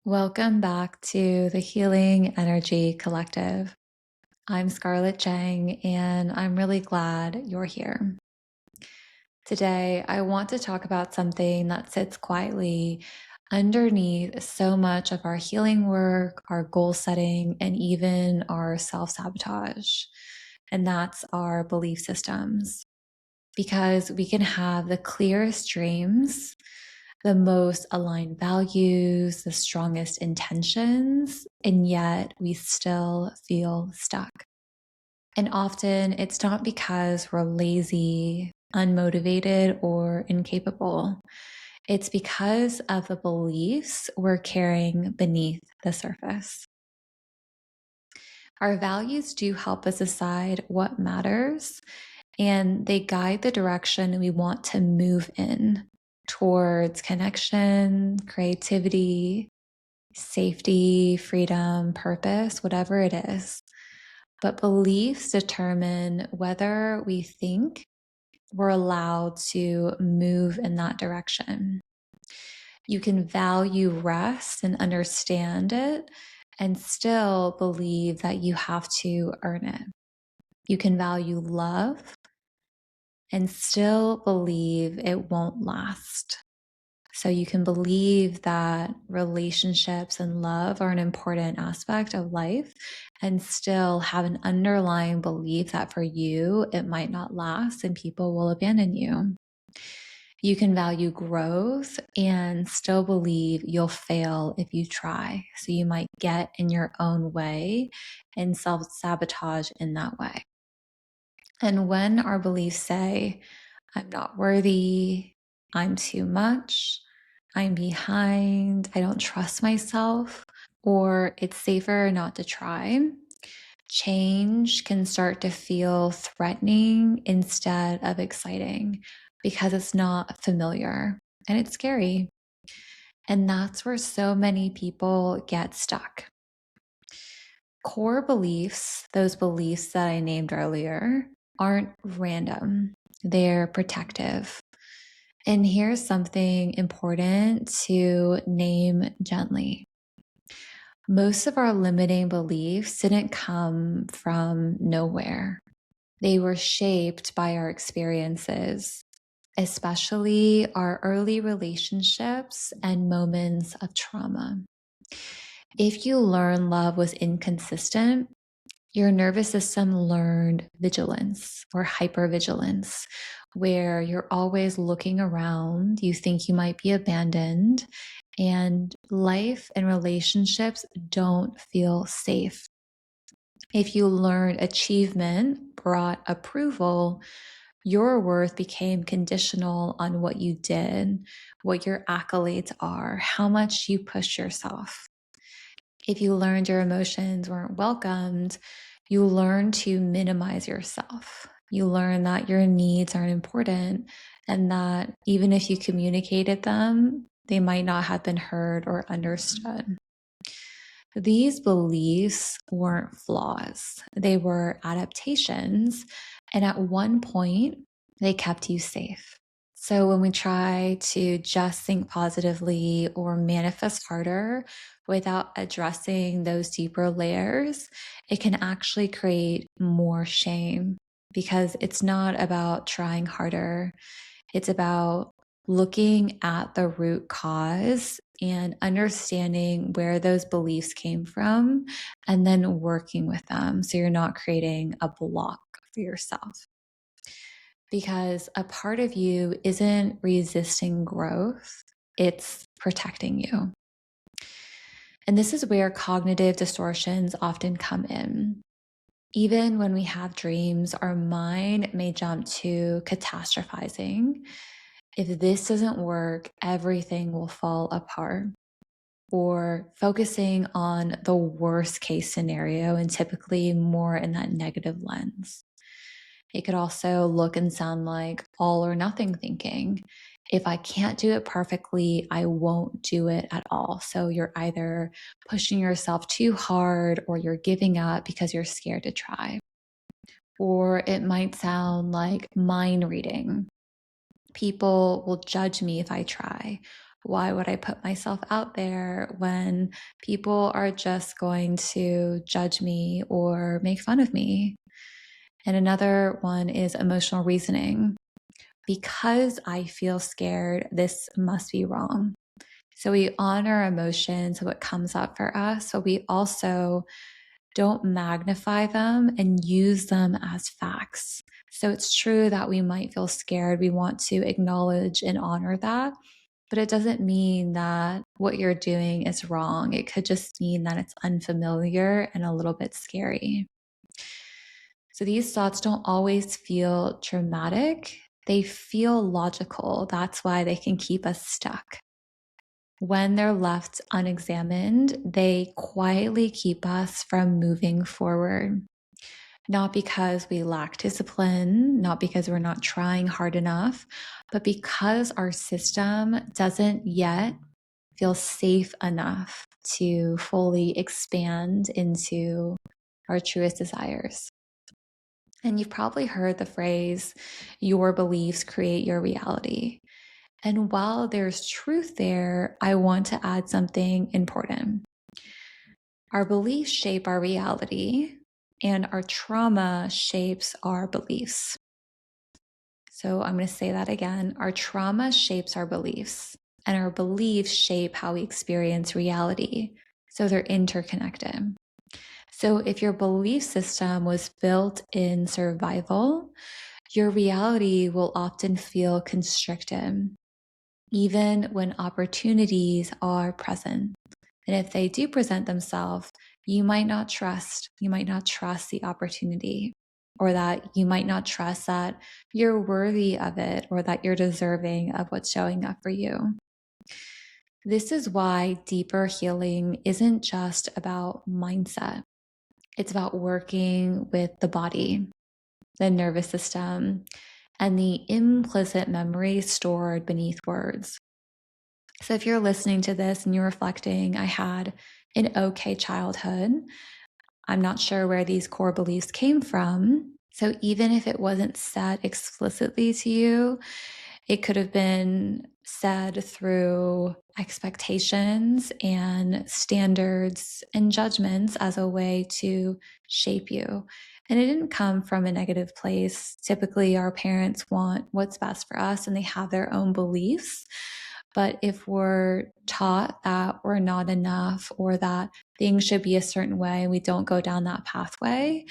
Welcome back to the Healing Energy Collective. I'm Scarlett Chang, and I'm really glad you're here. Today, I want to talk about something that sits quietly underneath so much of our healing work, our goal setting, and even our self-sabotage. And that's our belief systems. Because we can have the clearest dreams, the most aligned values, the strongest intentions, and yet we still feel stuck. And often it's not because we're lazy, unmotivated, or incapable. It's because of the beliefs we're carrying beneath the surface. Our values do help us decide what matters, and they guide the direction we want to move in towards connection, creativity, safety, freedom, purpose, whatever it is. But beliefs determine whether we think we're allowed to move in that direction. You can value rest and understand it and still believe that you have to earn it. You can value love and still believe it won't last. So you can believe that relationships and love are an important aspect of life and still have an underlying belief that for you, it might not last and people will abandon you. You can value growth and still believe you'll fail if you try. So you might get in your own way and self-sabotage in that way. And when our beliefs say, I'm not worthy, I'm too much, I'm behind, I don't trust myself, or it's safer not to try, change can start to feel threatening instead of exciting because it's not familiar and it's scary. And that's where so many people get stuck. Core beliefs, those beliefs that I named earlier, aren't random, they're protective. And here's something important to name gently. Most of our limiting beliefs didn't come from nowhere. They were shaped by our experiences, especially our early relationships and moments of trauma. If you learn love was inconsistent, your nervous system learned vigilance or hypervigilance, where you're always looking around, you think you might be abandoned, and life and relationships don't feel safe. If you learned achievement brought approval, your worth became conditional on what you did, what your accolades are, how much you push yourself. If you learned your emotions weren't welcomed, you learn to minimize yourself. You learn that your needs aren't important and that even if you communicated them, they might not have been heard or understood. These beliefs weren't flaws. They were adaptations. And at one point, they kept you safe. So when we try to just think positively or manifest harder without addressing those deeper layers, it can actually create more shame because it's not about trying harder. It's about looking at the root cause and understanding where those beliefs came from and then working with them so you're not creating a block for yourself. Because a part of you isn't resisting growth, it's protecting you. And this is where cognitive distortions often come in. Even when we have dreams, our mind may jump to catastrophizing. If this doesn't work, everything will fall apart. Or focusing on the worst case scenario and typically more in that negative lens. It could also look and sound like all or nothing thinking. If I can't do it perfectly, I won't do it at all. So you're either pushing yourself too hard or you're giving up because you're scared to try. Or it might sound like mind reading. People will judge me if I try, Why would I put myself out there when people are just going to judge me or make fun of me? And another one is emotional reasoning. Because I feel scared, this must be wrong. So we honor emotions, what comes up for us, but we also don't magnify them and use them as facts. So it's true that we might feel scared. We want to acknowledge and honor that, but it doesn't mean that what you're doing is wrong. It could just mean that it's unfamiliar and a little bit scary. So these thoughts don't always feel traumatic. They feel logical. That's why they can keep us stuck. When they're left unexamined, they quietly keep us from moving forward. Not because we lack discipline, not because we're not trying hard enough, but because our system doesn't yet feel safe enough to fully expand into our truest desires. And you've probably heard the phrase, your beliefs create your reality. And while there's truth there, I want to add something important. Our beliefs shape our reality, and our trauma shapes our beliefs. So I'm going to say that again. Our trauma shapes our beliefs, and our beliefs shape how we experience reality. So they're interconnected. So if your belief system was built in survival, your reality will often feel constricted, even when opportunities are present. And if they do present themselves, you might not trust the opportunity, or that you might not trust that you're worthy of it, or that you're deserving of what's showing up for you. This is why deeper healing isn't just about mindset. It's about working with the body, the nervous system, and the implicit memory stored beneath words. So if you're listening to this and you're reflecting, I had an okay childhood, I'm not sure where these core beliefs came from. So even if it wasn't said explicitly to you, it could have been said through expectations and standards and judgments as a way to shape you. And it didn't come from a negative place. Typically, our parents want what's best for us and they have their own beliefs. But if we're taught that we're not enough, or that things should be a certain way and we don't go down that pathway,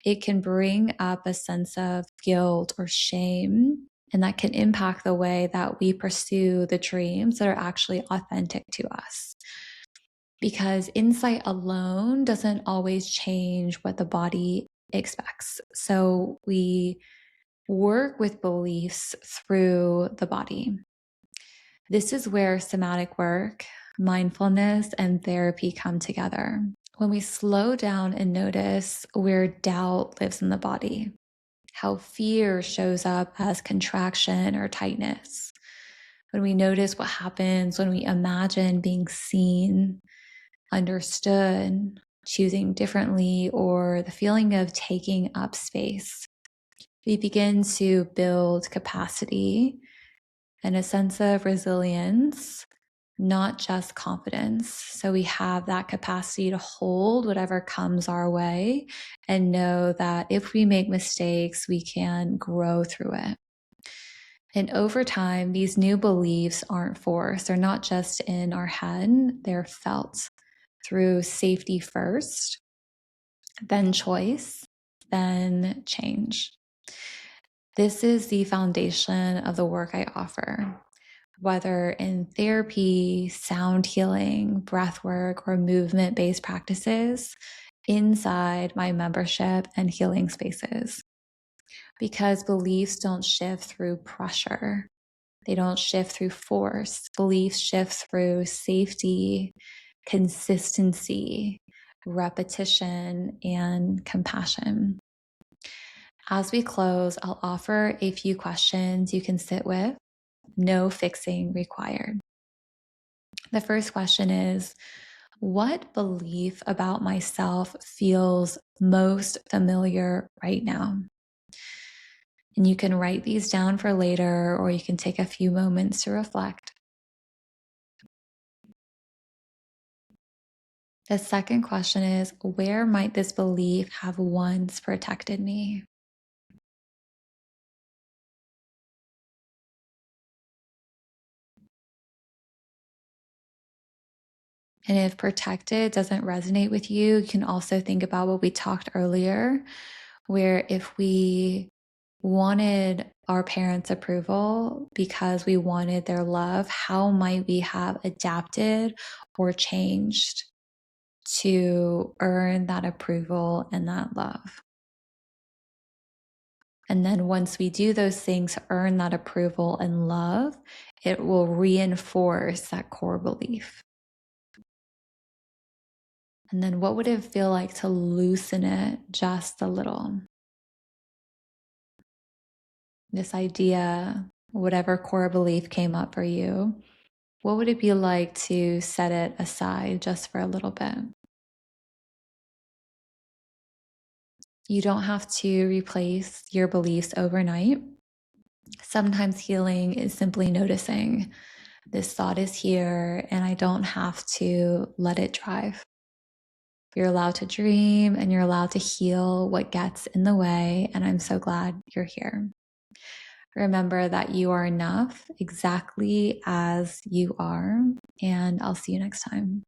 it can bring up a sense of guilt or shame. And that can impact the way that we pursue the dreams that are actually authentic to us. Because insight alone doesn't always change what the body expects. So we work with beliefs through the body. This is where somatic work, mindfulness, and therapy come together. When we slow down and notice where doubt lives in the body, how fear shows up as contraction or tightness, when we notice what happens when we imagine being seen, understood, choosing differently, or the feeling of taking up space, we begin to build capacity and a sense of resilience, not just confidence. So we have that capacity to hold whatever comes our way and know that if we make mistakes, we can grow through it. And over time, these new beliefs aren't forced. They're not just in our head, they're felt through safety first, then choice, then change. This is the foundation of the work I offer, whether in therapy, sound healing, breath work, or movement-based practices inside my membership and healing spaces. Because beliefs don't shift through pressure. They don't shift through force. Beliefs shift through safety, consistency, repetition, and compassion. As we close, I'll offer a few questions you can sit with. No fixing required. The first question is, what belief about myself feels most familiar right now? And you can write these down for later, or you can take a few moments to reflect. The second question is, where might this belief have once protected me? And if protected doesn't resonate with you, you can also think about what we talked earlier, where if we wanted our parents' approval because we wanted their love, how might we have adapted or changed to earn that approval and that love? And then once we do those things to earn that approval and love, it will reinforce that core belief. And then what would it feel like to loosen it just a little? This idea, whatever core belief came up for you, what would it be like to set it aside just for a little bit? You don't have to replace your beliefs overnight. Sometimes healing is simply noticing this thought is here and I don't have to let it drive. You're allowed to dream and you're allowed to heal what gets in the way. And I'm so glad you're here. Remember that you are enough exactly as you are. And I'll see you next time.